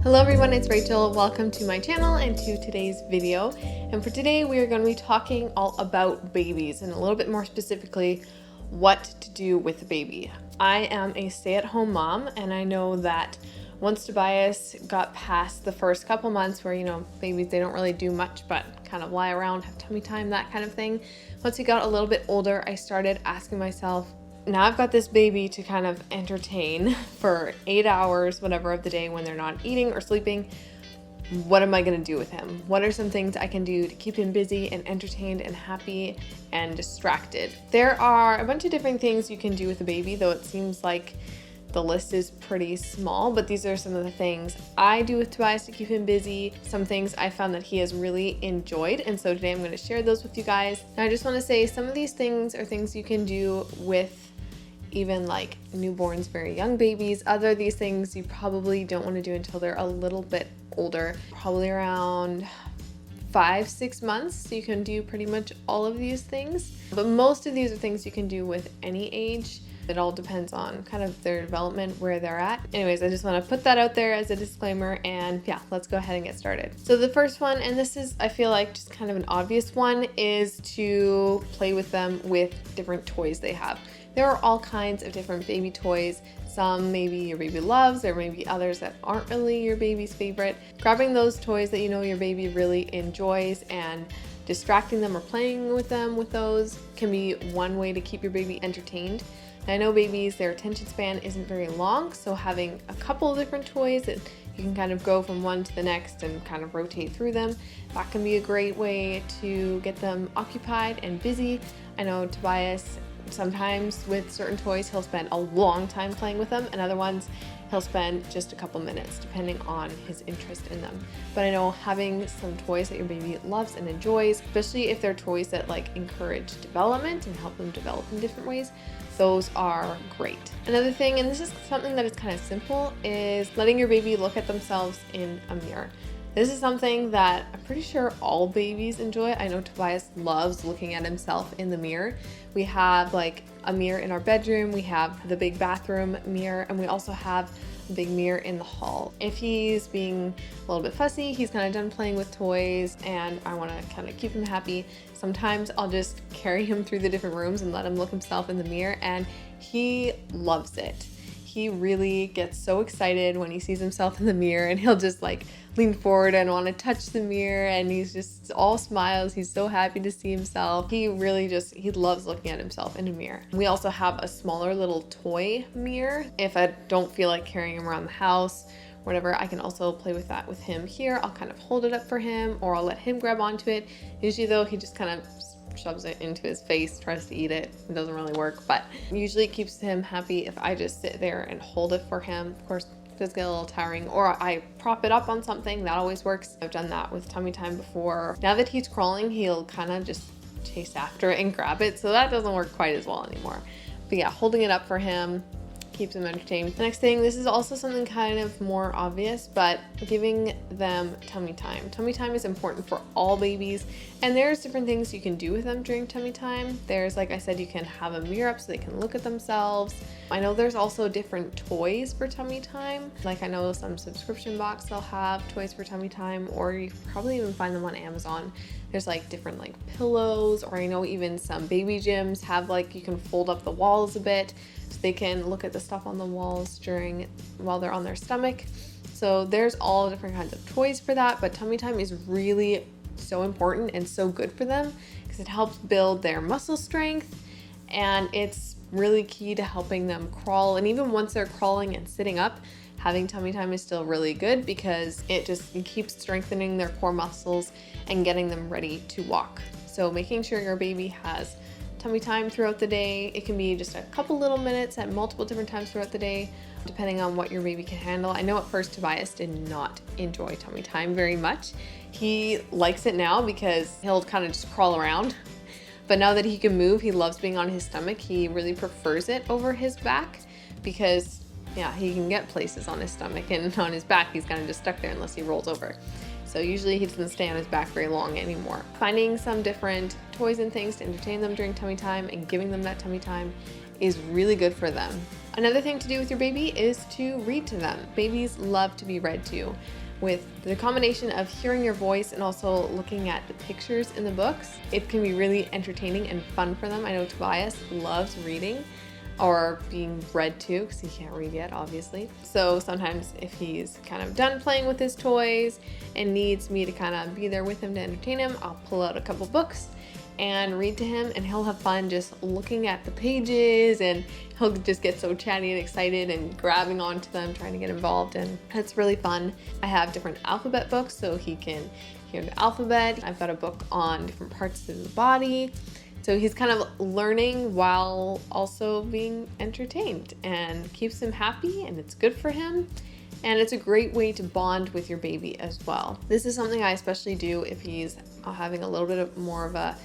Hello everyone, it's Rachel. Welcome to my channel and to today's video. And for today we are going to be talking all about babies and a little bit more specifically what to do with a baby. I am a stay-at-home mom and I know that once Tobias got past the first couple months where, babies, they don't really do much but kind of lie around, have tummy time, that kind of thing. Once he got a little bit older, I started asking myself, now I've got this baby to kind of entertain for 8 hours, whatever, of the day when they're not eating or sleeping. What am I going to do with him? What are some things I can do to keep him busy and entertained and happy and distracted? There are a bunch of different things you can do with a baby, though it seems like the list is pretty small, but these are some of the things I do with Tobias to keep him busy, some things I found that he has really enjoyed, and so today I'm going to share those with you guys. Now I just want to say some of these things are things you can do with even like newborns, very young babies. Other of these things you probably don't want to do until they're a little bit older, probably around 5-6 months. So you can do pretty much all of these things, but most of these are things you can do with any age. It all depends on kind of their development, where they're at. Anyways, I just want to put that out there as a disclaimer, and yeah, let's go ahead and get started. So the first one, and this is, I feel like, just kind of an obvious one, is to play with them with different toys they have. There are all kinds of different baby toys. Some maybe your baby loves, or maybe others that aren't really your baby's favorite. Grabbing those toys that you know your baby really enjoys and distracting them or playing with them with those can be one way to keep your baby entertained. I know babies, their attention span isn't very long, so having a couple of different toys that you can kind of go from one to the next and kind of rotate through them, that can be a great way to get them occupied and busy. I know Tobias, sometimes with certain toys, he'll spend a long time playing with them, and other ones he'll spend just a couple minutes depending on his interest in them. But I know having some toys that your baby loves and enjoys, especially if they're toys that like encourage development and help them develop in different ways, those are great. Another thing, and this is something that is kind of simple, is letting your baby look at themselves in a mirror. This is something that I'm pretty sure all babies enjoy. I know Tobias loves looking at himself in the mirror. We have like a mirror in our bedroom, we have the big bathroom mirror, and we also have a big mirror in the hall. If he's being a little bit fussy, he's kind of done playing with toys and I want to kind of keep him happy, sometimes I'll just carry him through the different rooms and let him look himself in the mirror, and he loves it. He really gets so excited when he sees himself in the mirror, and he'll just like lean forward and want to touch the mirror, and he's just all smiles. He's so happy to see himself. He really he loves looking at himself in a mirror. We also have a smaller little toy mirror. If I don't feel like carrying him around the house, whatever, I can also play with that with him here. I'll kind of hold it up for him, or I'll let him grab onto it. Usually though, he just kind of shoves it into his face, tries to eat it. It doesn't really work, but usually it keeps him happy if I just sit there and hold it for him. Of course, it does get a little tiring, or I prop it up on something. That always works. I've done that with tummy time before. Now that he's crawling, he'll kind of just chase after it and grab it, so that doesn't work quite as well anymore. But yeah, holding it up for him keeps them entertained. The next thing, this is also something kind of more obvious, but giving them tummy time. Tummy time is important for all babies, and there's different things you can do with them during tummy time. There's, like I said, you can have a mirror up so they can look at themselves. I know there's also different toys for tummy time. Like I know some subscription box they'll have toys for tummy time, or you can probably even find them on Amazon. There's like different like pillows, or I know even some baby gyms have like, you can fold up the walls a bit so they can look at the stuff on the walls while they're on their stomach. So there's all different kinds of toys for that, but tummy time is really so important and so good for them because it helps build their muscle strength, and it's really key to helping them crawl. And even once they're crawling and sitting up, having tummy time is still really good because it keeps strengthening their core muscles and getting them ready to walk. So making sure your baby has tummy time throughout the day. It can be just a couple little minutes at multiple different times throughout the day, depending on what your baby can handle. I know at first Tobias did not enjoy tummy time very much. He likes it now because he'll kind of just crawl around. But now that he can move, he loves being on his stomach. He really prefers it over his back because yeah, he can get places on his stomach, and on his back, he's kind of just stuck there unless he rolls over. So usually he doesn't stay on his back very long anymore. Finding some different toys and things to entertain them during tummy time and giving them that tummy time is really good for them. Another thing to do with your baby is to read to them. Babies love to be read to. With the combination of hearing your voice and also looking at the pictures in the books, it can be really entertaining and fun for them. I know Tobias loves reading or being read to because he can't read yet, obviously. So sometimes if he's kind of done playing with his toys and needs me to kind of be there with him to entertain him, I'll pull out a couple books and read to him, and he'll have fun just looking at the pages, and he'll just get so chatty and excited and grabbing onto them, trying to get involved, and it's really fun. I have different alphabet books so he can hear the alphabet. I've got a book on different parts of the body. So he's kind of learning while also being entertained, and keeps him happy, and it's good for him. And it's a great way to bond with your baby as well. This is something I especially do if he's having a little bit of more of a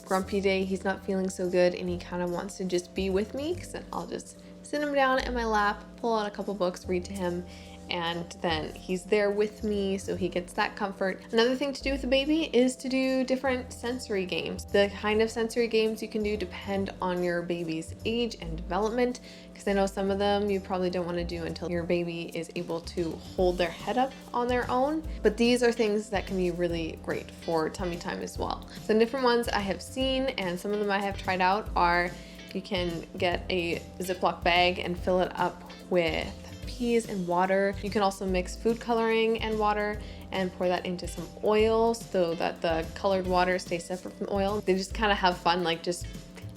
grumpy day, he's not feeling so good, and he kind of wants to just be with me, because then I'll just sit him down in my lap, pull out a couple books, read to him, and then he's there with me, so he gets that comfort. Another thing to do with the baby is to do different sensory games. The kind of sensory games you can do depend on your baby's age and development, because I know some of them you probably don't want to do until your baby is able to hold their head up on their own, but these are things that can be really great for tummy time as well. Some different ones I have seen, and some of them I have tried out, are you can get a Ziploc bag and fill it up with peas and water. You can also mix food coloring and water and pour that into some oil so that the colored water stays separate from the oil. They just kind of have fun, like just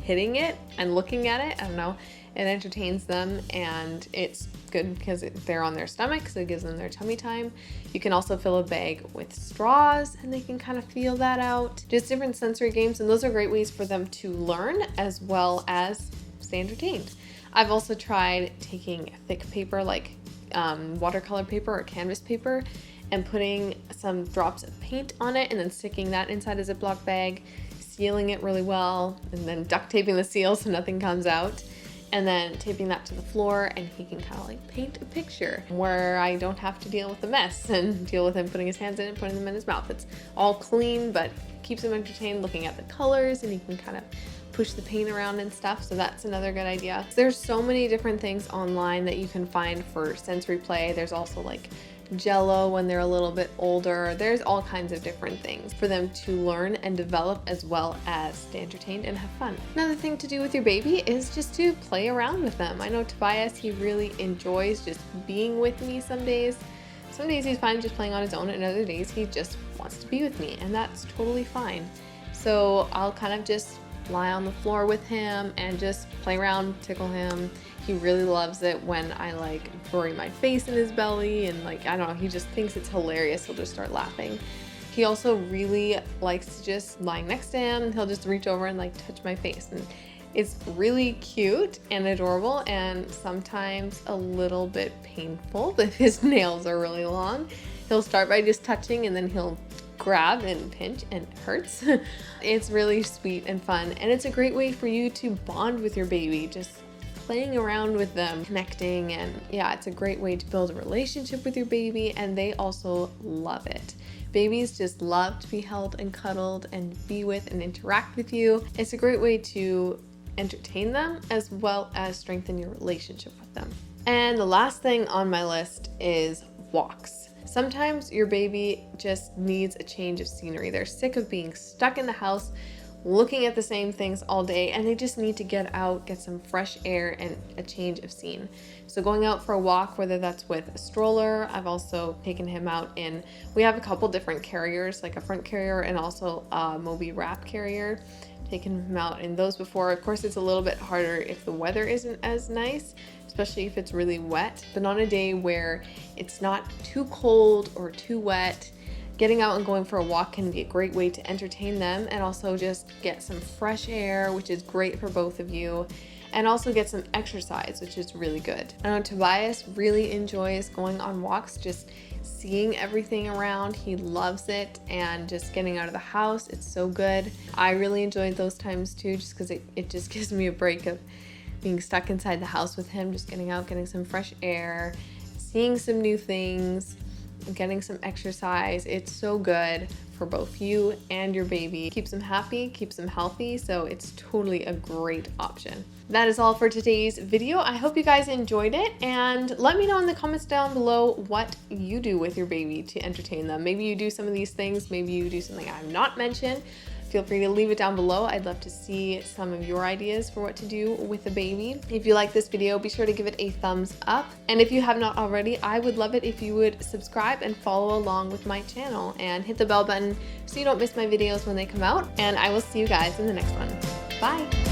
hitting it and looking at it. I don't know. It entertains them, and it's good because they're on their stomach, so it gives them their tummy time. You can also fill a bag with straws, and they can kind of feel that out. Just different sensory games, and those are great ways for them to learn as well as stay entertained. I've also tried taking thick paper, like watercolor paper or canvas paper, and putting some drops of paint on it, and then sticking that inside a Ziploc bag, sealing it really well, and then duct taping the seal so nothing comes out, and then taping that to the floor, and he can kind of like paint a picture where I don't have to deal with the mess and deal with him putting his hands in and putting them in his mouth. It's all clean, but keeps him entertained looking at the colors, and he can kind of push the paint around and stuff, so that's another good idea. There's so many different things online that you can find for sensory play. There's also like Jello when they're a little bit older. There's all kinds of different things for them to learn and develop, as well as stay entertained and have fun. Another thing to do with your baby is just to play around with them. I know Tobias, he really enjoys just being with me some days. Some days he's fine just playing on his own, and other days he just wants to be with me, and that's totally fine. So I'll kind of just lie on the floor with him and just play around, tickle him. He really loves it when I like bury my face in his belly, and like, I don't know, he just thinks it's hilarious. He'll just start laughing. He also really likes to just lying next to him. He'll just reach over and like touch my face, and it's really cute and adorable, and sometimes a little bit painful if his nails are really long. He'll start by just touching, and then he'll grab and pinch, and it hurts. It's really sweet and fun, and it's a great way for you to bond with your baby, just playing around with them, connecting, and yeah, it's a great way to build a relationship with your baby, and they also love it. Babies just love to be held and cuddled and be with and interact with you. It's a great way to entertain them as well as strengthen your relationship with them. And the last thing on my list is walks. Sometimes your baby just needs a change of scenery. They're sick of being stuck in the house, looking at the same things all day, and they just need to get out, get some fresh air and a change of scene. So going out for a walk, whether that's with a stroller, I've also taken him out in, we have a couple different carriers, like a front carrier and also a Moby wrap carrier. Taken him out in those before. Of course, it's a little bit harder if the weather isn't as nice, especially if it's really wet, but on a day where it's not too cold or too wet, getting out and going for a walk can be a great way to entertain them and also just get some fresh air, which is great for both of you, and also get some exercise, which is really good. I know Tobias really enjoys going on walks, just seeing everything around. He loves it, and just getting out of the house, it's so good. I really enjoyed those times too, just because it just gives me a break of being stuck inside the house with him, just getting out, getting some fresh air, seeing some new things, getting some exercise. It's so good for both you and your baby. Keeps them happy, keeps them healthy, so it's totally a great option. That is all for today's video. I hope you guys enjoyed it, and let me know in the comments down below what you do with your baby to entertain them. Maybe you do some of these things, maybe you do something I've not mentioned. Feel free to leave it down below. I'd love to see some of your ideas for what to do with a baby. If you like this video, be sure to give it a thumbs up. And if you have not already, I would love it if you would subscribe and follow along with my channel and hit the bell button so you don't miss my videos when they come out. And I will see you guys in the next one. Bye.